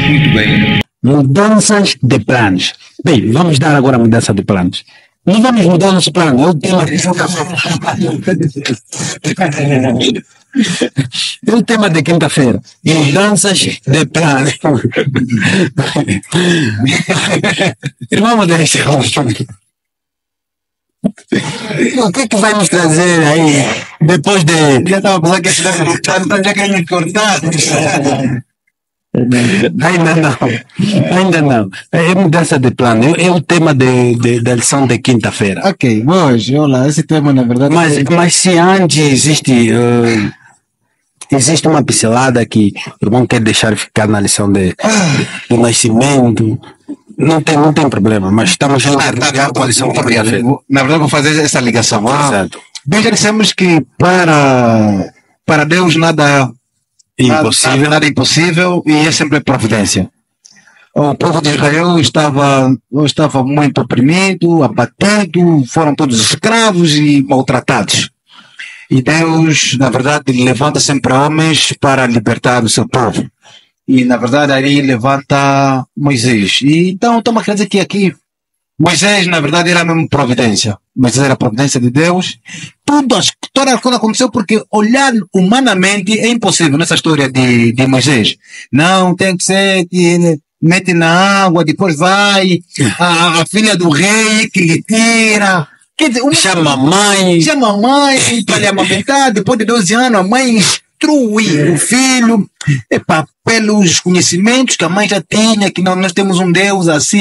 Muito bem. Mudanças de planos. Bem, vamos dar agora a mudança de planos. Não vamos mudar nosso plano, é o tema de é o tema de quinta-feira. Mudanças de plano. Vamos deixar. O que é que vai nos trazer aí depois de. Já estava falando que esse então já querem me cortar. Ainda não. É mudança de plano. É o tema da lição de quinta-feira. Ok, hoje, olha, esse tema na verdade. Mas se antes existe uma pincelada que o irmão quer deixar ficar na lição do nascimento. Não tem problema, mas estamos a ligar com a lição de quinta-feira. Na verdade, vou fazer essa ligação. Exato. Bem, já dissemos que para Deus nada é impossível e é sempre providência. O povo de Israel estava muito oprimido, abatido, foram todos escravos e maltratados. E Deus, na verdade, levanta sempre homens para libertar o seu povo. E, na verdade, aí levanta Moisés. E então, estamos a dizer que aqui, Moisés, na verdade, era mesmo providência. Moisés era a providência de Deus. Toda a coisa aconteceu porque olhar humanamente é impossível nessa história de Moisés. Não, tem que ser, mete na água, depois vai, a filha do rei que lhe tira. Quer dizer, chama a mãe para lhe amamentar, depois de 12 anos, a mãe instrui o filho, pelos conhecimentos que a mãe já tinha, que nós temos um Deus assim,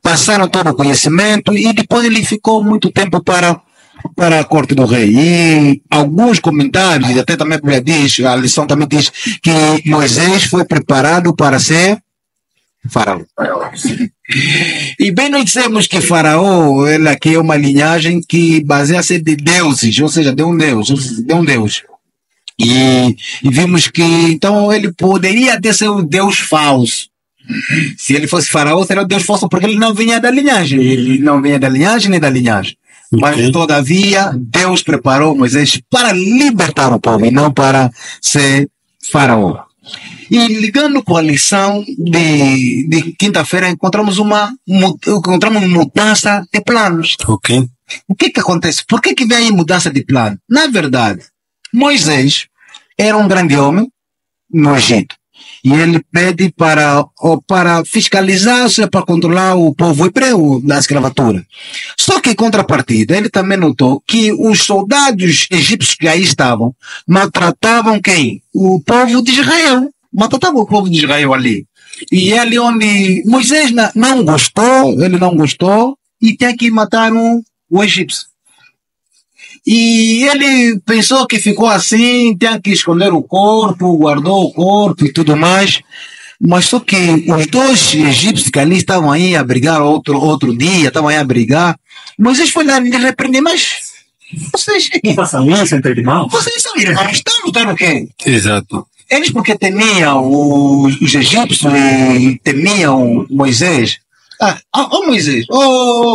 passaram todo o conhecimento e depois ele ficou muito tempo para a corte do rei. E alguns comentários, e até também a Bíblia diz, a lição também diz que Moisés foi preparado para ser Faraó. E bem nós dissemos que Faraó, ele aqui é uma linhagem que baseia-se de deuses, ou seja, de um Deus. E vimos que então ele poderia ter sido um Deus falso. Se ele fosse Faraó, seria um Deus falso, porque ele não vinha da linhagem. Ele não vinha da linhagem nem da linhagem. Mas todavia, Deus preparou Moisés para libertar o povo e não para ser Faraó. E ligando com a lição de quinta-feira, encontramos mudança de planos. Ok. O que acontece? Por que vem a mudança de plano? Na verdade, Moisés era um grande homem no Egito. E ele pede para fiscalizar, para controlar o povo hebreu da escravatura. Só que, em contrapartida, ele também notou que os soldados egípcios que aí estavam maltratavam quem? O povo de Israel. Maltratavam o povo de Israel ali. E é ali onde Moisés não gostou e tem que matar o egípcio. E ele pensou que ficou assim, tinha que esconder o corpo, guardou o corpo e tudo mais. Mas só que os dois egípcios que ali estavam aí a brigar outro dia, estavam aí a brigar, Moisés foi lá e lhe repreendeu, mas vocês... Não façam isso entre irmãos. Vocês são irmãos, estão lutando o quê? Exato. Eles porque temiam os egípcios, temiam Moisés. Moisés,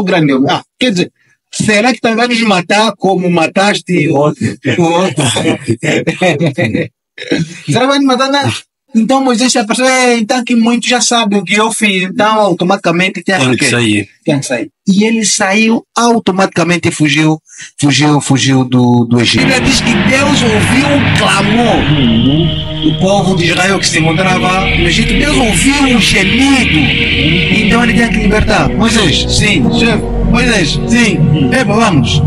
grande homem. Quer dizer, será que também vai nos matar como mataste o outro? Será que vai nos matar? Então Moisés já pensou, então que muitos já sabem o que eu fiz, então automaticamente tem que sair. E ele saiu automaticamente e fugiu do Egito. Ele diz que Deus ouviu o clamor do povo de Israel que se encontrava no Egito. Deus ouviu o gemido, então ele tinha que libertar. Moisés, sim, chefe. Moisés, sim, vamos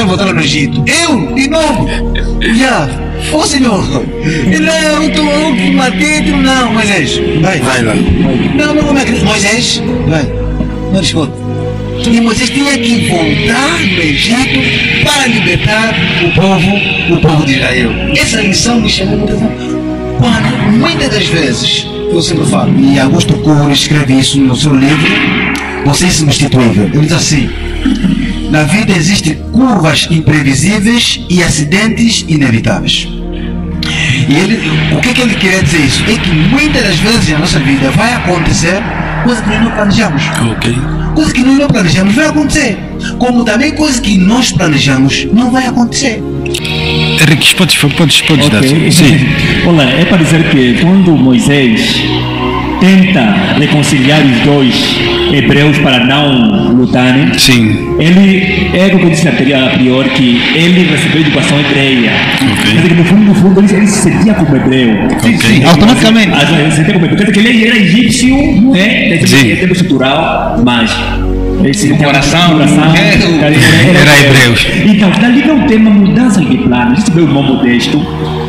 voltar no Egito. Eu, de novo, Senhor, ele é o que matei, não, Moisés, vai lá. Não, como é que Moisés, vai, não escuta. E Moisés tinha que voltar no Egito para libertar o povo de Israel. Essa lição me chamou muita atenção. Muitas das vezes, eu sempre falo, e Augusto Cury escreve isso no seu livro, Você é Substituível. Ele diz assim: na vida existem curvas imprevisíveis e acidentes inevitáveis. E o que ele queria dizer isso? É que muitas das vezes na nossa vida vai acontecer coisas que nós não planejamos. Coisas que nós não planejamos vai acontecer. Como também coisas que nós planejamos não vai acontecer. Henrique, podes dar. Sim. Olha, é para dizer que quando Moisés tenta reconciliar os dois hebreus para não lutarem. Sim. Ele é como eu disse a prior que ele recebeu educação hebreia. Ok. Quer dizer que no fundo ele se sentia como hebreu. Sim, automaticamente. Ele se sentia como hebreu. Quer dizer que ele era egípcio, não é? Em termos estrutural, mas O coração era hebreu. Então, dali vem o tema mudança de plano. A gente vê o irmão Modesto.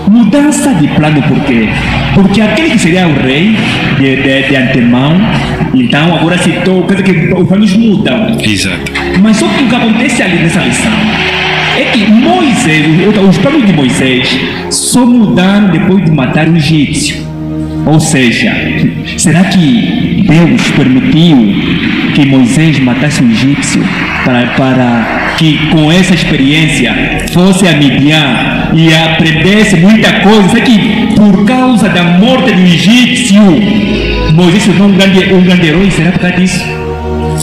Mudança de plano por quê? Porque aquele que seria o rei de antemão, então agora citou, quer dizer que os planos mudam. Exato. Mas só que o que acontece ali nessa lição é que Moisés, os planos de Moisés só mudaram depois de matar o egípcio. Ou seja, será que Deus permitiu que Moisés matasse o egípcio para que com essa experiência fosse a Midian e aprendesse muita coisa? Será que por causa da morte do egípcio Moisés se tornou um grande herói? Será por causa disso?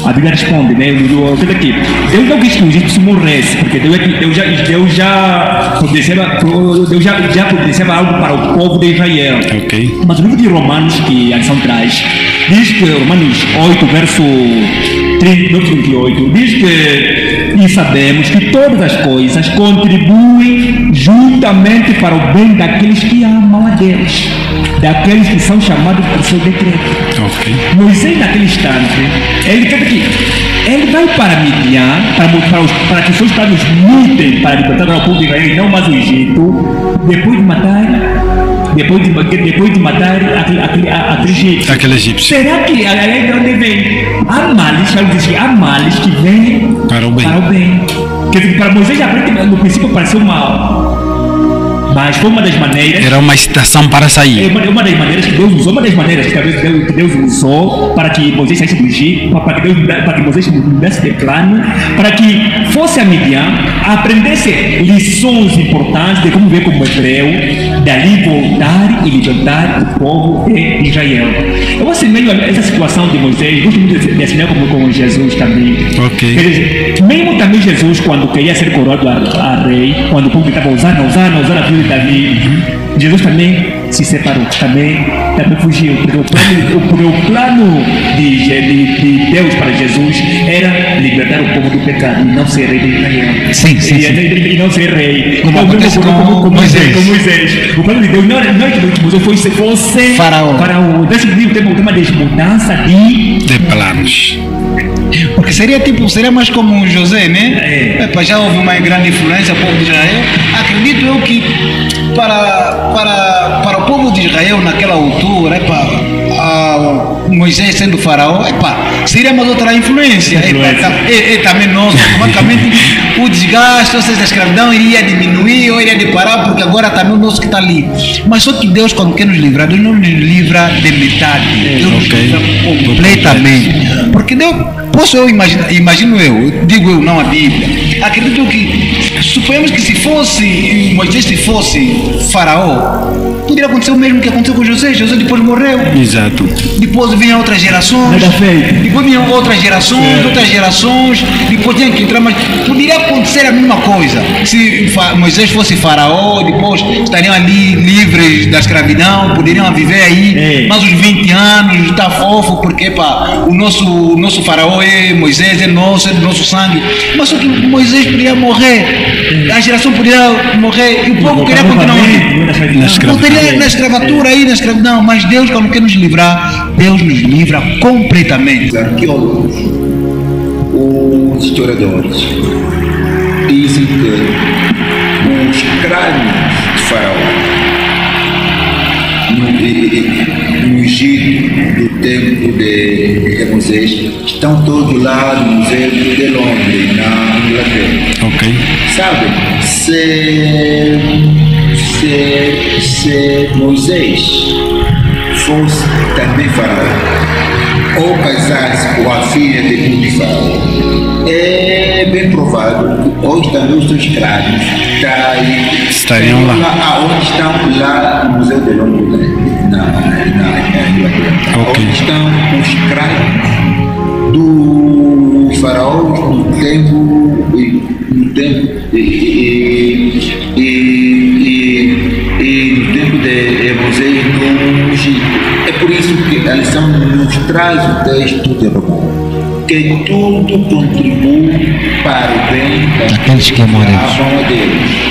A Bíblia responde, né? Deus não quis que o egípcio morresse, porque Deus já providenciava algo para o povo de Israel. Okay. Mas o livro de Romanos, que a lição traz, diz que Romanos 8, verso 38, diz que e sabemos que todas as coisas contribuem juntamente para o bem daqueles que amam a Deus, daqueles que são chamados por seu decreto. Okay. Moisés, naquele instante, ele quer que ele vai para Midian para que seus planos mudem para libertar o povo de Israel e não mais o Egito, depois de matar aquele egípcio. Será que aí de onde vem? Há males que vêm para o bem. Quer dizer, para Moisés, no princípio pareceu mal. Mas foi uma das maneiras. Era uma estação para sair. Uma das maneiras que Deus usou, que Deus usou para que Moisés saísse do Egito, para que Moisés mudasse de plano, para que fosse a Midian, aprendesse lições importantes de como ver como hebreu, dali voltar e libertar o povo de Israel. Eu assemelho essa situação de Moisés, gosto muito de assemelhar como Jesus também. Okay. Quer dizer, mesmo também Jesus, quando queria ser coroado a rei, quando o povo estava usando a vida de Davi, Jesus também se separou, também fugiu, porque o plano de Deus para Jesus era libertar o povo do pecado e não ser rei de Israel. Sim. E não ser rei. Como acontece com Moisés. O plano de Deus não é que Moisés fosse Faraó. Desse livro tem o tema de mudança de planos. Porque seria mais como José, né? Já houve uma grande influência do povo de Israel. Acredito eu que para o povo de Israel naquela altura, Moisés sendo faraó, seria mais outra influência. Também nós, automaticamente, o desgaste, ou seja, a escravidão iria diminuir ou iria parar, porque agora também o nosso que está ali. Mas só que Deus, quando quer nos livrar, Deus não nos livra de metade, Deus nos livra completamente. Porque Deus, imagino eu, digo eu, não a Bíblia, acredito que, suponhamos que se fosse Moisés, se fosse faraó, poderia acontecer o mesmo que aconteceu com José. José depois morreu. Exato. Depois vinham outras gerações. Depois vinham outras gerações. Depois tinha que entrar, mas poderia acontecer a mesma coisa. Se Moisés fosse faraó, depois estariam ali livres da escravidão, poderiam viver aí mais uns 20 anos, está fofo, porque o nosso faraó é Moisés, é do nosso sangue. Mas só que Moisés poderia morrer, a geração poderia morrer e o povo queria continuar na escravatura aí, na escravidão. Mas Deus, quando quer nos livrar, Deus nos livra completamente. Os arqueólogos, os historiadores dizem que os crânios de Faraó no Egito do tempo de Moisés estão todos lá no Museu de Londres, na Inglaterra. Ok. Sabe, se Moisés fosse também faraó, ou casasse com a filha de Faraó, é bem provável que hoje também os seus crânios estariam lá. Onde estão lá no Museu de Londres, na Inglaterra. Okay. Onde estão os crânios dos faraós no tempo e no tempo de Moisés no Egito. É por isso que a lição nos traz o texto de Romão, que tudo contribui para o bem daqueles que amam a Deus. Deus.